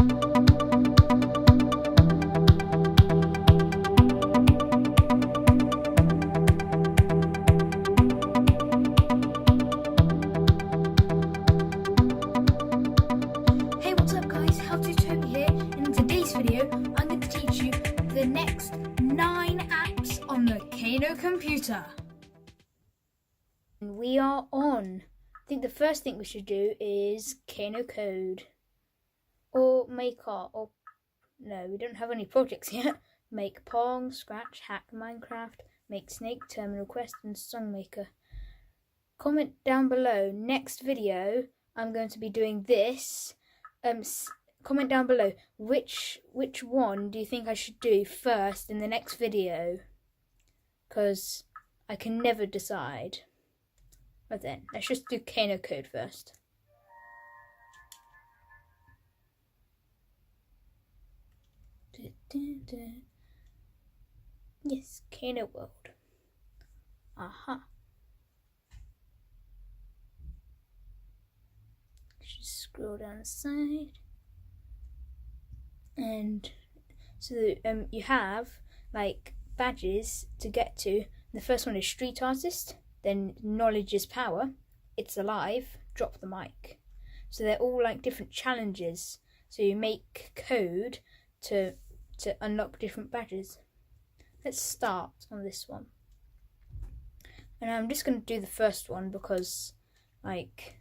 Hey, what's up guys, How2Toby here. In today's video, I'm going to teach you the next 9 apps on the Kano computer. And we are on. I think the first thing we should do is Kano code. Or make our, no, we don't have any projects yet. Make Pong, Scratch, Hack, Minecraft, Make Snake, Terminal Quest, and Songmaker. Comment down below, next video, I'm going to be doing this. Comment down below which one do you think I should do first in the next video, because I can never decide. But then let's just do Kano code first. Yes, Kano world. Aha. Just scroll down the side, and so you have like badges to get to. The first one is Street Artist, then Knowledge is Power, It's Alive, Drop the Mic. So they're all like different challenges. So you make code to unlock different badges. Let's start on this one, and I'm just going to do the first one because like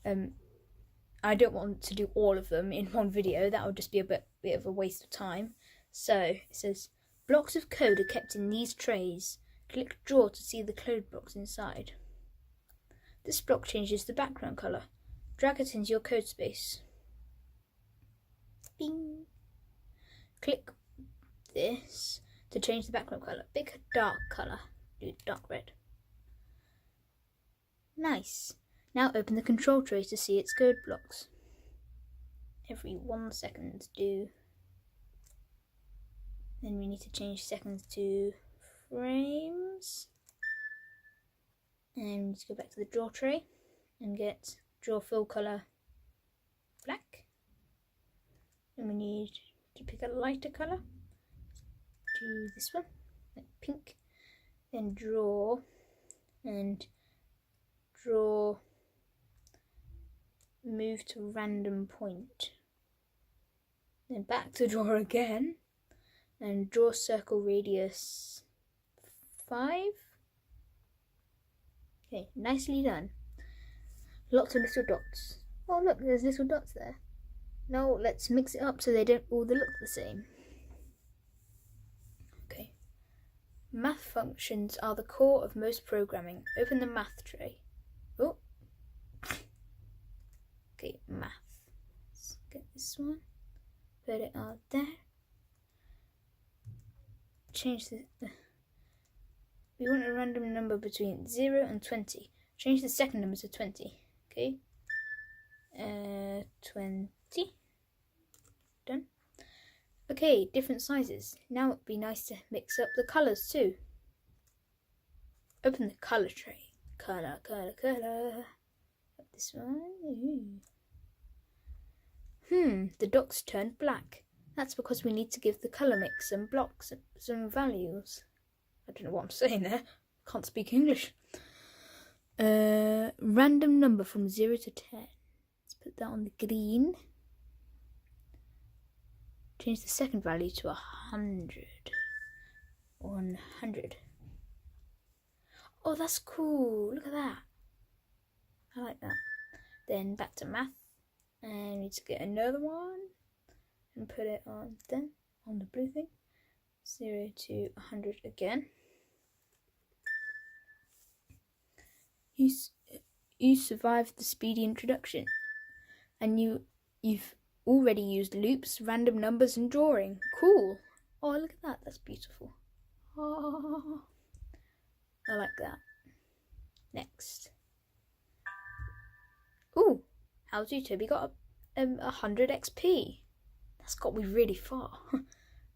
I don't want to do all of them in one video. That would just be a bit of a waste of time. So it says, blocks of code are kept in these trays. Click draw to see the code blocks inside. This block changes the background colour. Drag it into your code space. Bing. Click this to change the background colour. Pick a dark colour. Do dark red. Nice. Now open the control tray to see its code blocks. Every 1 second do. Then we need to change seconds to frames. And we need to go back to the draw tray and get draw fill colour black. And we need to pick a lighter colour. Do this one, like pink. Then draw and draw. Move to random point, then back to draw again, and draw circle radius 5. Okay, nicely done. Lots of little dots. Oh look, there's little dots there. Now let's mix it up so they don't all look the same. Okay. Math functions are the core of most programming. Open the math tray. Oh. Okay, math. Let's get this one. Put it out there. Change the. We want a random number between 0 and 20. Change the second number to 20. Okay. 20. Done. Okay, different sizes. Now it'd be nice to mix up the colours too. Open the colour tray. Colour. This one. Ooh. The dots turned black. That's because we need to give the colour mix some blocks some values. I don't know what I'm saying there. Can't speak English. Random number from 0 to 10. Let's put that on the green. Change the second value to 100. 100. Oh, that's cool. Look at that. I like that. Then back to math. And we need to get another one and put it on then on the blue thing. 0 to 100 again. You survived the speedy introduction, and you've already used loops, random numbers, and drawing. Cool. Oh, look at that. That's beautiful. Oh, I like that. Next. Ooh, How2Toby got 100 XP. That's got me really far.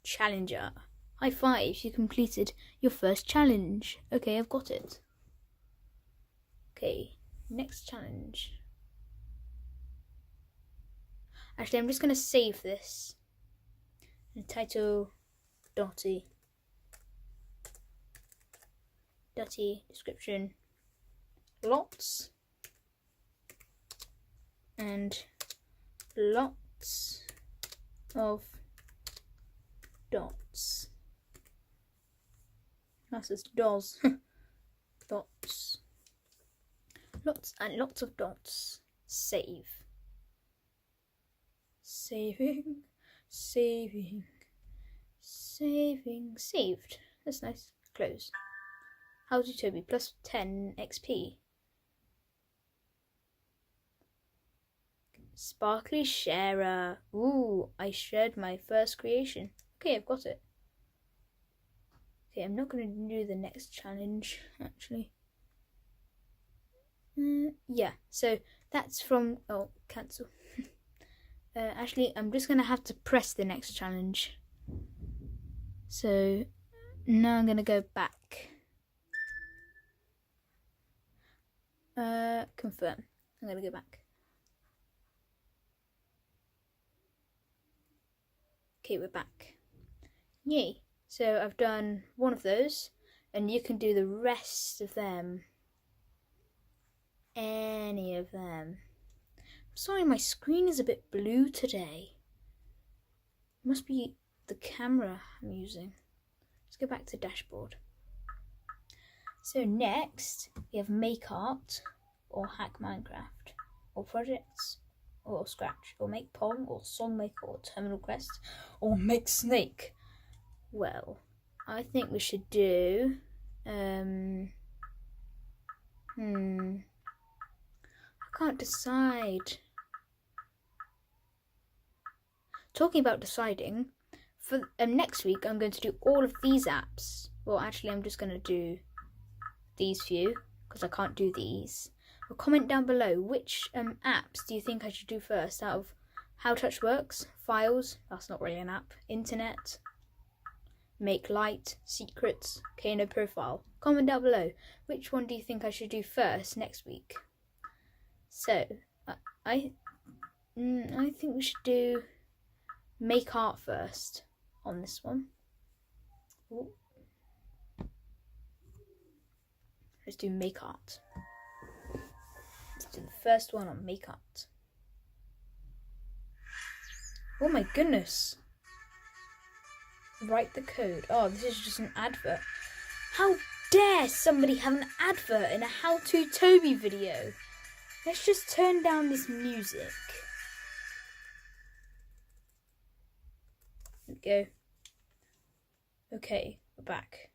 Challenger. High five, you completed your first challenge. Okay, I've got it. Okay, next challenge. Actually, I'm just going to save this. And title Dotty. Description. Lots. And lots of dots. That's just dots. Dots. Lots and lots of dots. Save. Saving. Saving. Saving. Saved. That's nice. Close. How2Toby plus 10 XP. Sparkly Sharer. Ooh, I shared my first creation. Okay, I've got it. Okay, I'm not going to do the next challenge, actually. Yeah, so that's from... Oh, cancel. Actually, I'm just going to have to press the next challenge. So, now I'm going to go back. Confirm. I'm going to go back. Okay, we're back. Yay. So I've done one of those, and you can do the rest of them. Any of them. I'm sorry, my screen is a bit blue today. It must be the camera I'm using. Let's go back to dashboard. So next, we have Make Art, or Hack Minecraft, or Projects, or Scratch, or Make Pong, or Songmaker, or Terminal Quest, or Make Snake. Well, I think we should do, I can't decide. Talking about deciding, for next week I'm going to do all of these apps. Well, actually I'm just going to do these few, because I can't do these. Well, comment down below which apps do you think I should do first out of How2Works, Files, that's not really an app, Internet, Make Light, Secrets, Kano Profile. Comment down below which one do you think I should do first next week. So, I think we should do Make Art first on this one. Ooh. Let's do Make Art. Let's do the first one on Make Art. Oh my goodness. Write the code. Oh, this is just an advert. How dare somebody have an advert in a How2Toby video? Let's just turn down this music. There we go. Okay, we're back.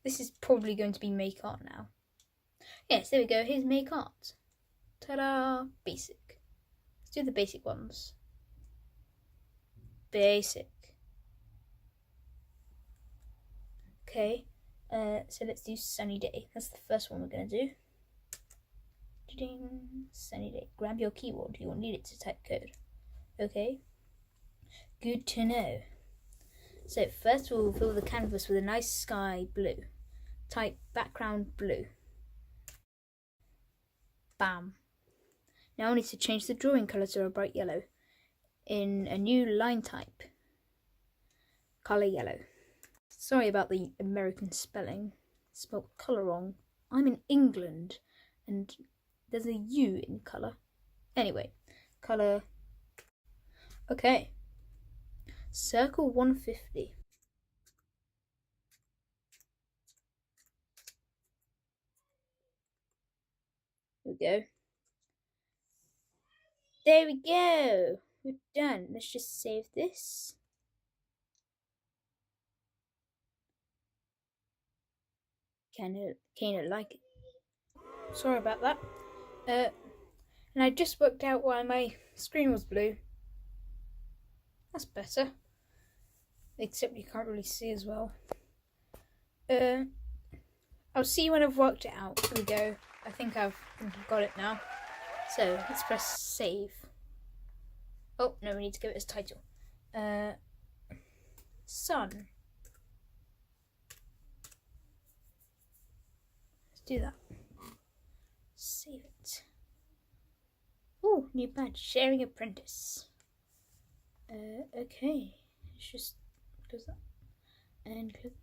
This is probably going to be Make Art now. Yes, there we go. Here's Make Art. Ta-da! Basic. Let's do the basic ones. Basic. Okay, so let's do Sunny Day. That's the first one we're going to do. Ding, Sunny Day. Grab your keyboard. You will need it to type code. Okay. Good to know. So first we'll fill the canvas with a nice sky blue. Type background blue. Bam. Now I need to change the drawing colour to a bright yellow. In a new line type. Colour yellow. Sorry about the American spelling. Spelled colour wrong. I'm in England and there's a U in colour. Anyway, colour. Okay. Circle 150. Here we go. There we go. We're done. Let's just save this. Kano like it. Sorry about that. And I just worked out why my screen was blue. That's better. Except you can't really see as well. I'll see you when I've worked it out. Here we go. I think I've got it now. So let's press save. Oh no, we need to give it a title. Sun. Let's do that. Save it. Oh, new badge. Sharing apprentice. Okay, it's just does that and click.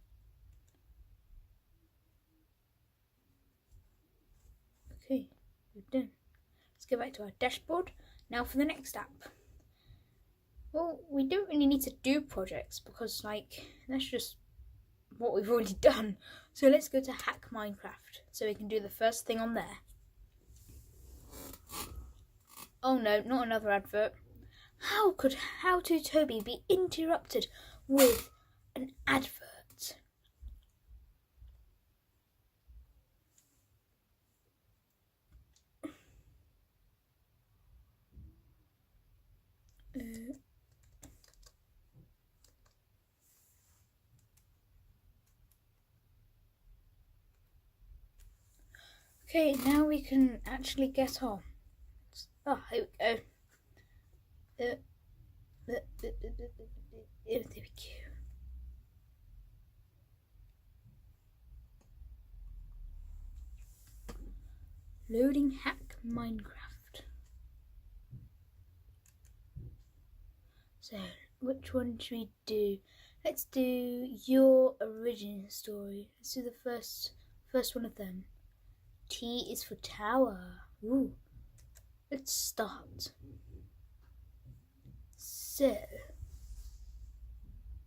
Okay, we're done. Let's go back to our dashboard. Now for the next app. Well, we don't really need to do projects because that's just what we've already done. So let's go to Hack Minecraft so we can do the first thing on there. Oh no, not another advert. How could How2Toby be interrupted with an advert? Okay, now we can actually get on. Oh, here we go. There we go. Loading Hack Minecraft. So, which one should we do? Let's do your origin story. Let's do the first one of them. T is for tower. Ooh. Let's start. So,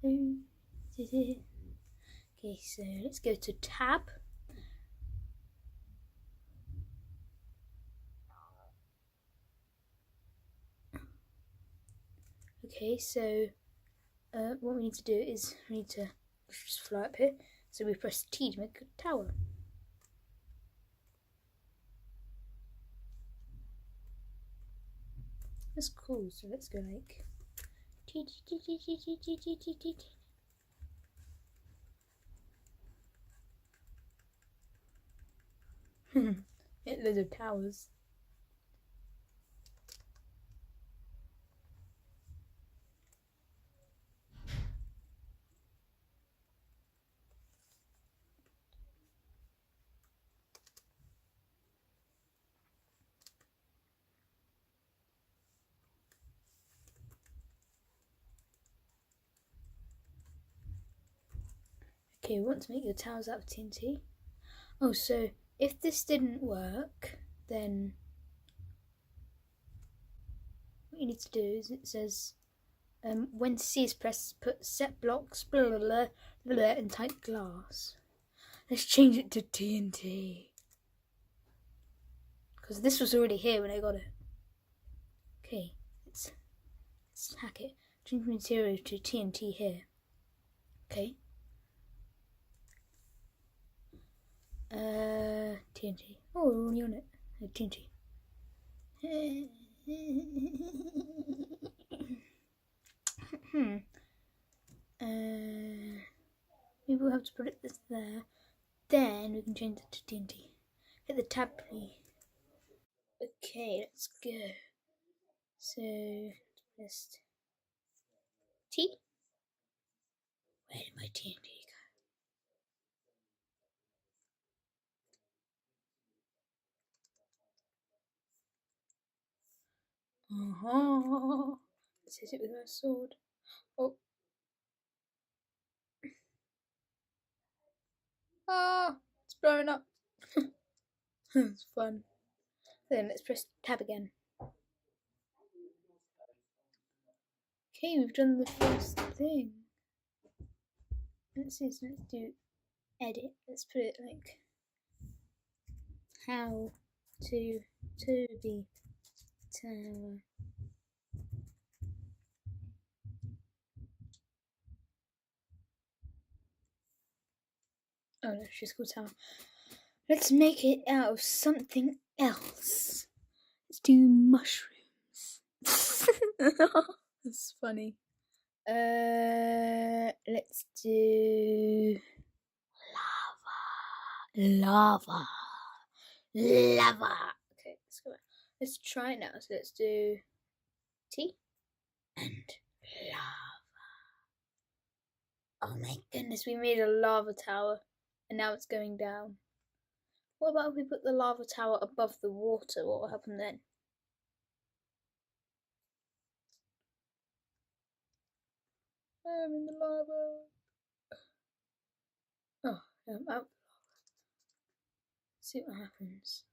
okay, so let's go to tab. Okay, so what we need to do is we need to just fly up here. So we press T to make a tower. That's cool. So let's go like T T T T T T T T T T. Hit loads of towers. Okay, we want to make your towers out of TNT. Oh, so if this didn't work, then what you need to do is it says when C is pressed, put set blocks blah blah blah, blah and type glass. Let's change it to TNT because this was already here when I got it. Okay, let's hack it. Change material to TNT here. Okay. TNT. Oh, we're already on it. TNT. Maybe we'll have to put this there. Then we can change it to TNT. Hit the tab key. Okay, let's go. So, just T. Where did my TNT go? Let's hit it with our sword. Oh. Ah, it's blowing up. It's fun. Then let's press tab again. Okay, we've done the first thing. Let's do edit. Let's put it like how to Toby Tower. Oh no, she's called Tower. Let's make it out of something else. Let's do mushrooms. That's funny. Let's do lava. Okay, let's go back. Let's try it now. So let's do T and lava. Oh my goodness, we made a lava tower and now it's going down. What about if we put the lava tower above the water? What will happen then? I'm in the lava. Oh, I'm out. See what happens.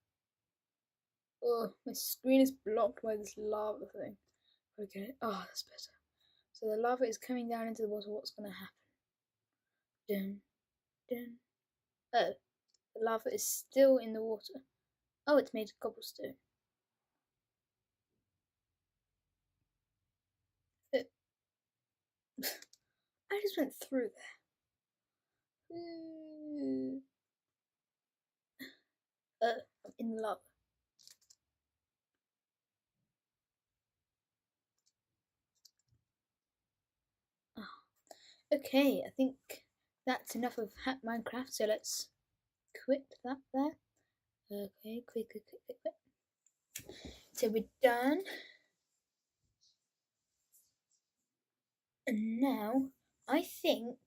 Oh, my screen is blocked by this lava thing. Okay. Oh, that's better. So the lava is coming down into the water. What's going to happen? Dun, dun. Oh, the lava is still in the water. Oh, it's made of cobblestone. I just went through there. I'm in lava. Oh. Okay, I think that's enough of Hack Minecraft, so let's quit that there. Okay, quit. So we're done. And now, I think,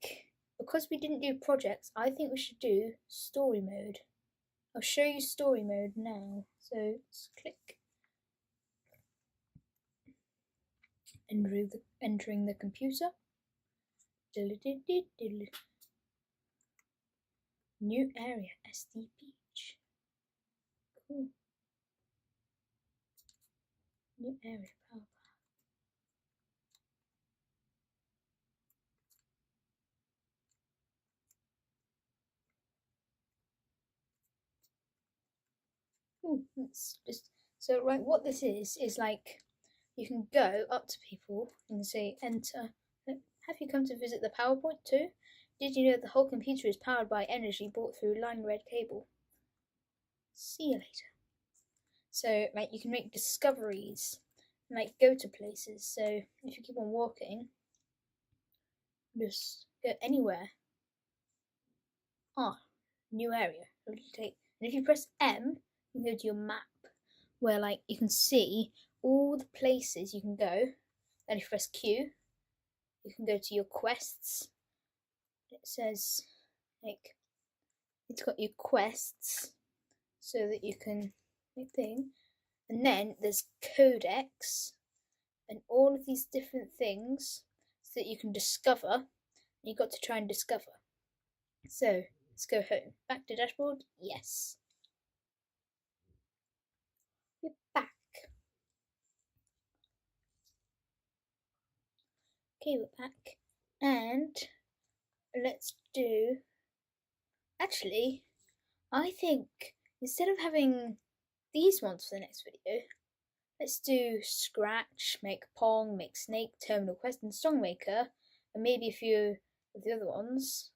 because we didn't do projects, I think we should do story mode. I'll show you story mode now. So let's click. Entering the computer. New area, SD Beach. Cool. New area, power. Let's just so right. What this is like you can go up to people and say enter. Have you come to visit the PowerPoint too? Did you know the whole computer is powered by energy brought through line red cable? See you later. So like you can make discoveries, like go to places. So if you keep on walking, just go anywhere. New area. And if you press M, you can go to your map where like you can see all the places you can go. Then if you press Q, you can go to your quests. It says like it's got your quests so that you can make thing. And then there's codex and all of these different things so that you can discover. You've got to try and discover. So let's go home. Back to dashboard. Yes. We're back. Okay, we're back. And let's do. Actually, I think instead of having these ones for the next video, let's do Scratch, Make Pong, Make Snake, Terminal Quest, and Songmaker, and maybe a few of the other ones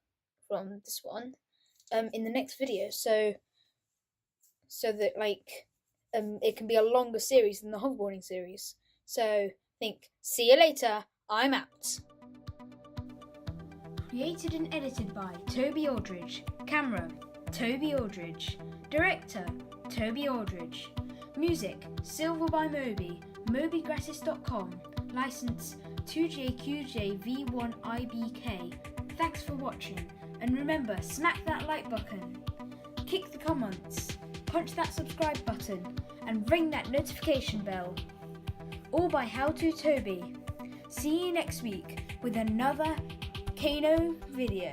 from this one in the next video. So that like it can be a longer series than the hoverboarding series. So I think see you later. I'm out. Created and edited by Toby Aldridge. Camera, Toby Aldridge. Director, Toby Aldridge. Music, Silver by Moby, mobygratis.com. License 2JQJV1IBK. Thanks for watching, and remember, smack that like button, kick the comments, punch that subscribe button, and ring that notification bell. All by How2Toby. See you next week with another Kano video.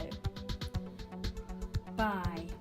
Bye.